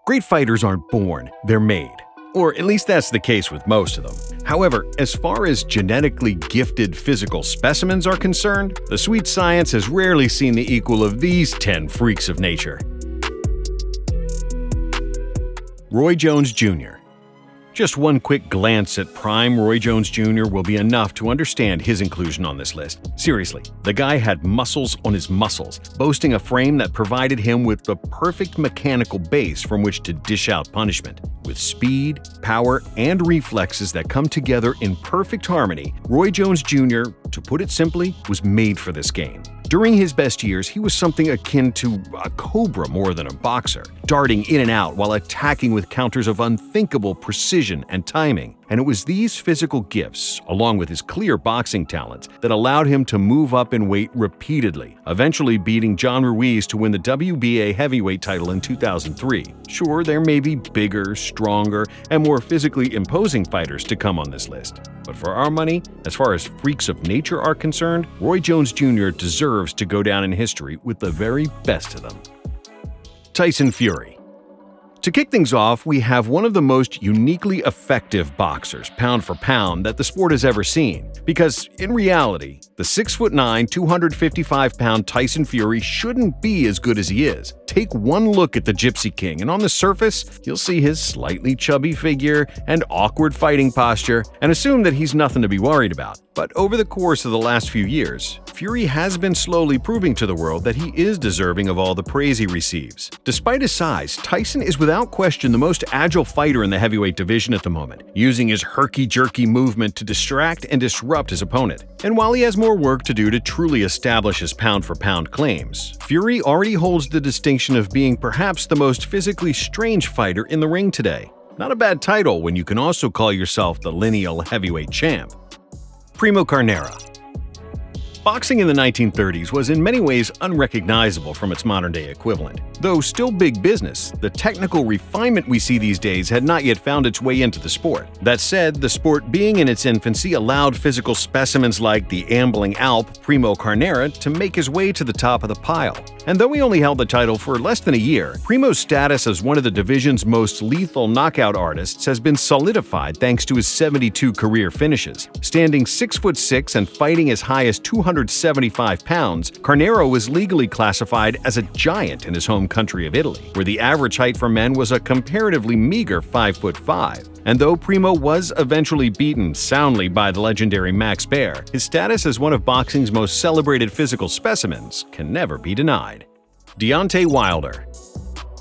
Great fighters aren't born, they're made. Or at least that's the case with most of them. However, as far as genetically gifted physical specimens are concerned, the sweet science has rarely seen the equal of these 10 freaks of nature. Roy Jones Jr. Just one quick glance at prime Roy Jones Jr. will be enough to understand his inclusion on this list. Seriously, the guy had muscles on his muscles, boasting a frame that provided him with the perfect mechanical base from which to dish out punishment. With speed, power, and reflexes that come together in perfect harmony, Roy Jones Jr., to put it simply, was made for this game. During his best years, he was something akin to a cobra more than a boxer, darting in and out while attacking with counters of unthinkable precision and timing. And it was these physical gifts, along with his clear boxing talents, that allowed him to move up in weight repeatedly, eventually beating John Ruiz to win the WBA heavyweight title in 2003. Sure, there may be bigger, stronger, and more physically imposing fighters to come on this list. But for our money, as far as freaks of nature are concerned, Roy Jones Jr. deserves to go down in history with the very best of them. Tyson Fury. To kick things off, we have one of the most uniquely effective boxers, pound for pound, that the sport has ever seen. Because, in reality, the 6'9", 255-pound Tyson Fury shouldn't be as good as he is. Take one look at the Gypsy King, and on the surface, you'll see his slightly chubby figure and awkward fighting posture, and assume that he's nothing to be worried about. But over the course of the last few years, Fury has been slowly proving to the world that he is deserving of all the praise he receives. Despite his size, Tyson is without question the most agile fighter in the heavyweight division at the moment, using his herky-jerky movement to distract and disrupt his opponent. And while he has more work to do to truly establish his pound-for-pound claims, Fury already holds the distinction of being perhaps the most physically strange fighter in the ring today. Not a bad title when you can also call yourself the lineal heavyweight champ. Primo Carnera. Boxing in the 1930s was in many ways unrecognizable from its modern-day equivalent. Though still big business, the technical refinement we see these days had not yet found its way into the sport. That said, the sport being in its infancy allowed physical specimens like the ambling Alp, Primo Carnera, to make his way to the top of the pile. And though he only held the title for less than a year, Primo's status as one of the division's most lethal knockout artists has been solidified thanks to his 72 career finishes. Standing 6'6" and fighting as high as 275 pounds, Carnera was legally classified as a giant in his home country of Italy, where the average height for men was a comparatively meager 5'5". And though Primo was eventually beaten soundly by the legendary Max Baer, his status as one of boxing's most celebrated physical specimens can never be denied. Deontay Wilder.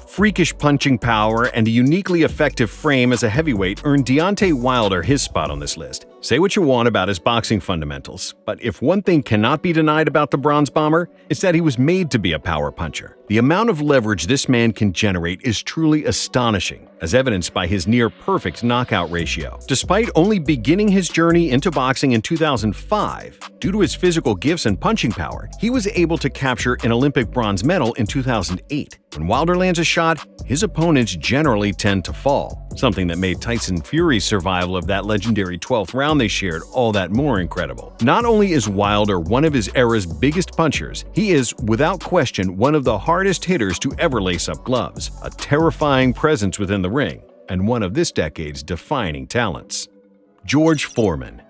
Freakish punching power and a uniquely effective frame as a heavyweight earned Deontay Wilder his spot on this list. Say what you want about his boxing fundamentals, but if one thing cannot be denied about the Bronze Bomber, it's that he was made to be a power puncher. The amount of leverage this man can generate is truly astonishing, as evidenced by his near-perfect knockout ratio. Despite only beginning his journey into boxing in 2005, due to his physical gifts and punching power, he was able to capture an Olympic bronze medal in 2008. When Wilder lands a shot, his opponents generally tend to fall, something that made Tyson Fury's survival of that legendary 12th round they shared all that more incredible. Not only is Wilder one of his era's biggest punchers, he is, without question, one of the hardest hitters to ever lace up gloves, a terrifying presence within the ring, and one of this decade's defining talents. George Foreman.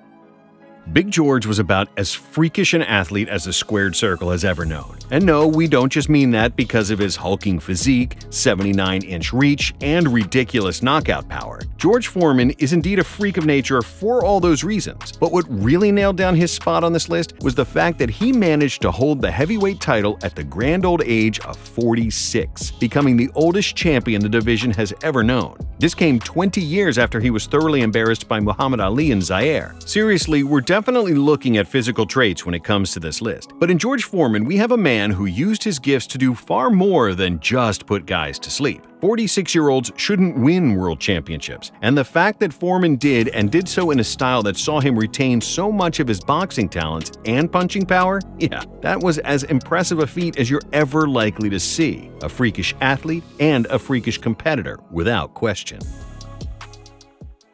Big George was about as freakish an athlete as the squared circle has ever known. And no, we don't just mean that because of his hulking physique, 79-inch reach, and ridiculous knockout power. George Foreman is indeed a freak of nature for all those reasons. But what really nailed down his spot on this list was the fact that he managed to hold the heavyweight title at the grand old age of 46, becoming the oldest champion the division has ever known. This came 20 years after he was thoroughly embarrassed by Muhammad Ali in Zaire. Seriously, we're definitely looking at physical traits when it comes to this list. But in George Foreman, we have a man who used his gifts to do far more than just put guys to sleep. 46-year-olds shouldn't win world championships, and the fact that Foreman did and did so in a style that saw him retain so much of his boxing talents and punching power, yeah, that was as impressive a feat as you're ever likely to see. A freakish athlete and a freakish competitor, without question.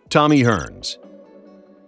Tommy Hearns.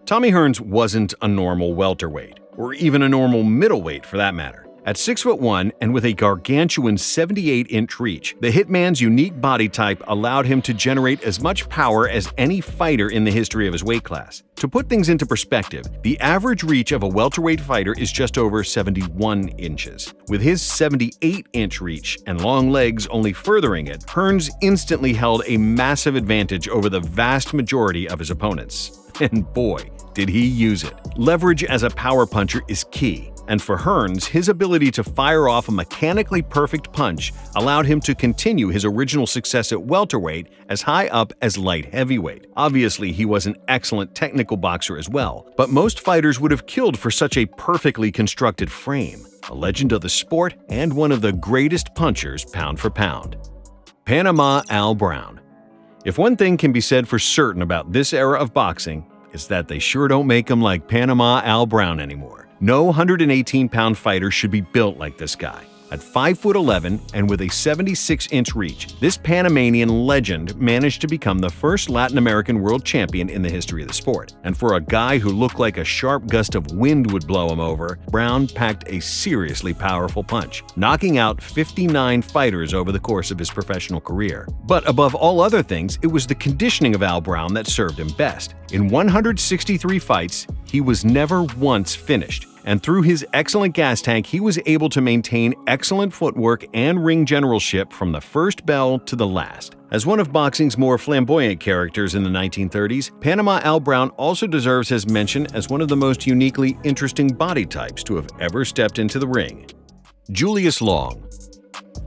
Tommy Hearns wasn't a normal welterweight, or even a normal middleweight for that matter. At 6'1" and with a gargantuan 78-inch reach, the Hitman's unique body type allowed him to generate as much power as any fighter in the history of his weight class. To put things into perspective, the average reach of a welterweight fighter is just over 71 inches. With his 78-inch reach and long legs only furthering it, Hearns instantly held a massive advantage over the vast majority of his opponents. And boy, did he use it. Leverage as a power puncher is key. And for Hearns, his ability to fire off a mechanically perfect punch allowed him to continue his original success at welterweight as high up as light heavyweight. Obviously, he was an excellent technical boxer as well, but most fighters would have killed for such a perfectly constructed frame. A legend of the sport and one of the greatest punchers pound for pound. Panama L Brown. If one thing can be said for certain about this era of boxing, it's that they sure don't make them like Panama L Brown anymore. No 118-pound fighter should be built like this guy. At 5'11" and with a 76-inch reach, this Panamanian legend managed to become the first Latin American world champion in the history of the sport. And for a guy who looked like a sharp gust of wind would blow him over, Brown packed a seriously powerful punch, knocking out 59 fighters over the course of his professional career. But above all other things, it was the conditioning of Al Brown that served him best. In 163 fights, he was never once finished. And through his excellent gas tank, he was able to maintain excellent footwork and ring generalship from the first bell to the last. As one of boxing's more flamboyant characters in the 1930s, Panama L Brown also deserves his mention as one of the most uniquely interesting body types to have ever stepped into the ring. Julius Long.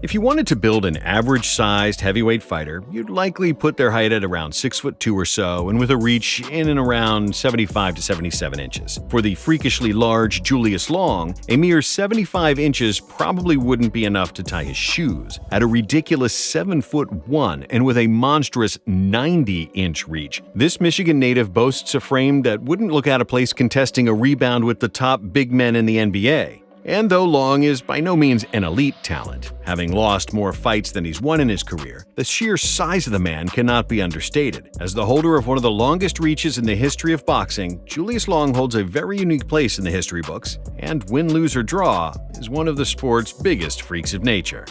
If you wanted to build an average-sized heavyweight fighter, you'd likely put their height at around 6'2" or so, and with a reach in and around 75 to 77 inches. For the freakishly large Julius Long, a mere 75 inches probably wouldn't be enough to tie his shoes. At a ridiculous 7'1" and with a monstrous 90-inch reach, this Michigan native boasts a frame that wouldn't look out of place contesting a rebound with the top big men in the NBA. And though Long is by no means an elite talent, having lost more fights than he's won in his career, the sheer size of the man cannot be understated. As the holder of one of the longest reaches in the history of boxing, Julius Long holds a very unique place in the history books, and win, lose, or draw is one of the sport's biggest freaks of nature.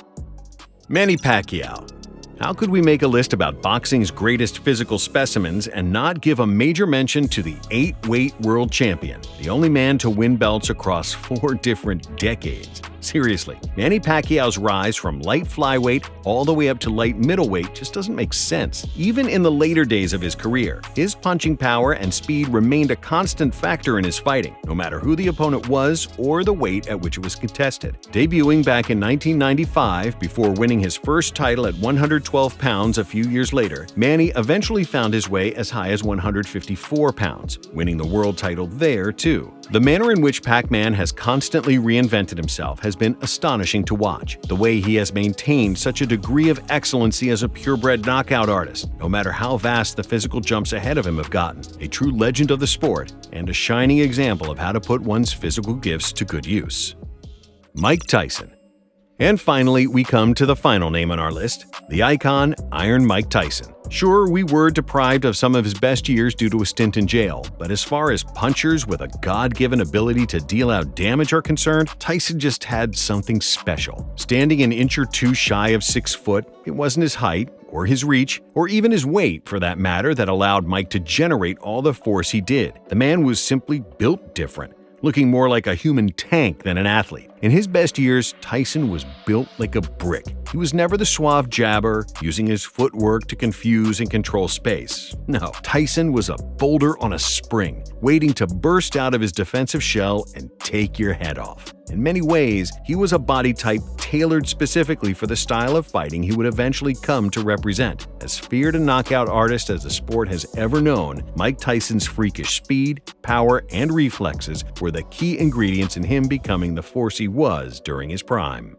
Manny Pacquiao. How could we make a list about boxing's greatest physical specimens and not give a major mention to the 8-weight world champion, the only man to win belts across 4 different decades? Seriously, Manny Pacquiao's rise from light flyweight all the way up to light middleweight just doesn't make sense. Even in the later days of his career, his punching power and speed remained a constant factor in his fighting, no matter who the opponent was or the weight at which it was contested. Debuting back in 1995 before winning his first title at 112 pounds a few years later, Manny eventually found his way as high as 154 pounds, winning the world title there too. The manner in which Pac-Man has constantly reinvented himself has been astonishing to watch. The way he has maintained such a degree of excellency as a purebred knockout artist, no matter how vast the physical jumps ahead of him have gotten. A true legend of the sport and a shining example of how to put one's physical gifts to good use. Mike Tyson. And finally, we come to the final name on our list, the icon Iron Mike Tyson. Sure, we were deprived of some of his best years due to a stint in jail, but as far as punchers with a God-given ability to deal out damage are concerned, Tyson just had something special. Standing an inch or two shy of 6 foot, it wasn't his height, or his reach, or even his weight for that matter that allowed Mike to generate all the force he did. The man was simply built different, looking more like a human tank than an athlete. In his best years, Tyson was built like a brick. He was never the suave jabber, using his footwork to confuse and control space. No, Tyson was a boulder on a spring, waiting to burst out of his defensive shell and take your head off. In many ways, he was a body type tailored specifically for the style of fighting he would eventually come to represent. As feared a knockout artist as the sport has ever known, Mike Tyson's freakish speed, power, and reflexes were the key ingredients in him becoming the force he was during his prime.